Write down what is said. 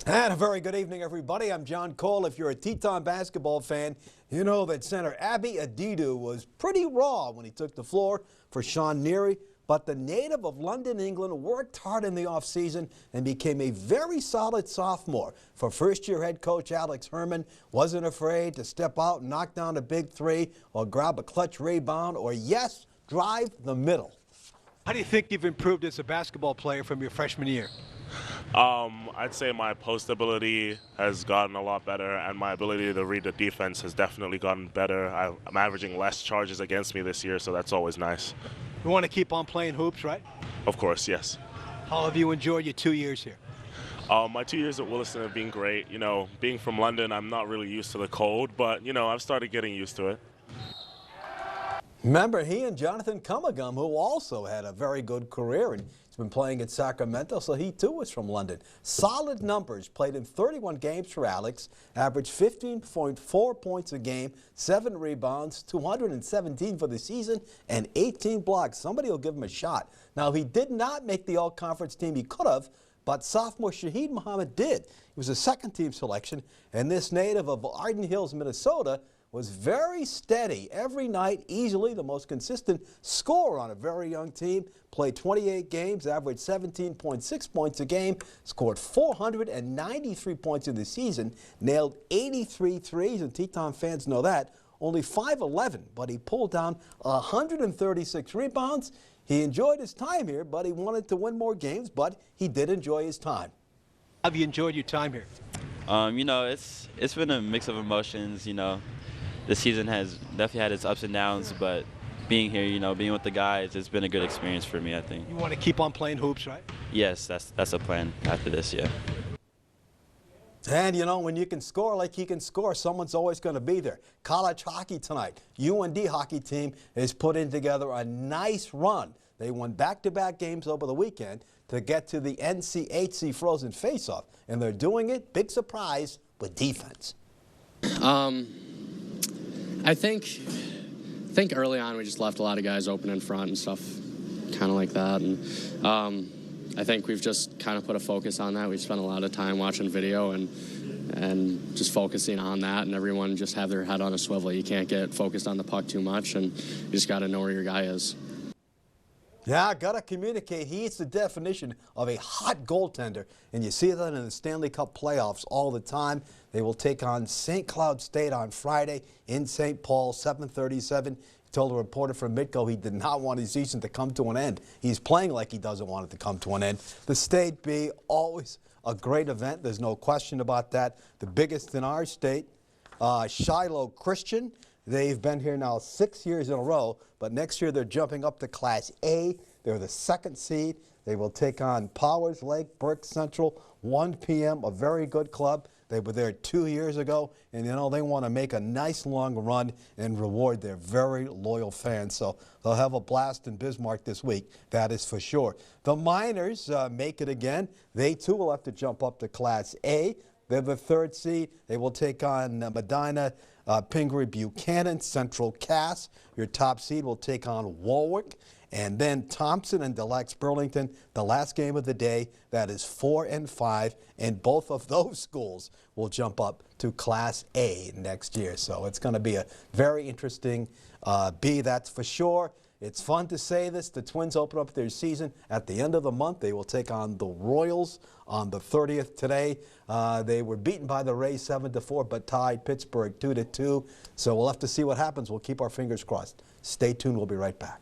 And a very good evening, everybody. I'm John Cole. If you're a Teton basketball fan, you know that center Abby Adidu was pretty raw when he took the floor for Sean Neary. But the native of London, England, worked hard in the offseason and became a very solid sophomore. For first-year head coach Alex Herman, wasn't afraid to step out and knock down a big three or grab a clutch rebound or, yes, drive the middle. How do you think you've improved as a basketball player from your freshman year? I'd say my post ability has gotten a lot better, and my ability to read the defense has definitely gotten better. I'm averaging less charges against me this year, so that's always nice. You want to keep on playing hoops, right? Of course, yes. How have you enjoyed your 2 years here? My 2 years at Williston have been great. You know, being from London, I'm not really used to the cold, but, you know, I've started getting used to it. Remember, he and Jonathan Cumagum, who also had a very good career, and he's been playing in Sacramento, so he too was from London. Solid numbers, played in 31 games for Alex, averaged 15.4 points a game, 7 rebounds, 217 for the season, and 18 blocks. Somebody will give him a shot. Now, he did not make the all-conference team. He could have, but sophomore Shaheed Muhammad did. He was a second-team selection, and this native of Arden Hills, Minnesota, was very steady every night, easily the most consistent scorer on a very young team. Played 28 games, averaged 17.6 points a game, scored 493 points in the season, nailed 83 threes, and Teton fans know that. Only 5'11", but he pulled down 136 rebounds. He enjoyed his time here, but he wanted to win more games, but he did enjoy his time. Have you enjoyed your time here? You know, it's been a mix of emotions, you know. This season has definitely had its ups and downs, but being here, you know, being with the guys, it's been a good experience for me, I think. You want to keep on playing hoops, right? Yes, that's a plan after this, yeah. And, you know, when you can score like he can score, someone's always going to be there. College hockey tonight. UND hockey team is putting together a nice run. They won back-to-back games over the weekend to get to the NCHC Frozen Face-Off. And they're doing it, big surprise, with defense. I think early on we just left a lot of guys open in front and stuff kind of like that. And I think we've just kind of put a focus on that. We've spent a lot of time watching video and just focusing on that, and everyone just have their head on a swivel. You can't get focused on the puck too much, and you just got to know where your guy is. Yeah, got to communicate. He's the definition of a hot goaltender, and you see that in the Stanley Cup playoffs all the time. They will take on St. Cloud State on Friday in St. Paul, 7:37. He told a reporter from Midco he did not want his season to come to an end. He's playing like he doesn't want it to come to an end. The State B, always a great event. There's no question about that. The biggest in our state, Shiloh Christian. They've been here now 6 years in a row, but next year they're jumping up to Class A. They're the second seed. They will take on Powers Lake, Burke Central, 1 p.m., a very good club. They were there 2 years ago, and, you know, they want to make a nice long run and reward their very loyal fans. So they'll have a blast in Bismarck this week, that is for sure. The Miners make it again. They, too, will have to jump up to Class A. They're the third seed. They will take on Medina, Pingree Buchanan, Central Cass. Your top seed will take on Warwick. And then Thompson and Deluxe Burlington, the last game of the day, that is 4 and 5. And both of those schools will jump up to Class A next year. So it's going to be a very interesting B, that's for sure. It's fun to say this. The Twins open up their season at the end of the month. They will take on the Royals on the 30th today. They were beaten by the Rays 7-4, but tied Pittsburgh 2-2. So we'll have to see what happens. We'll keep our fingers crossed. Stay tuned. We'll be right back.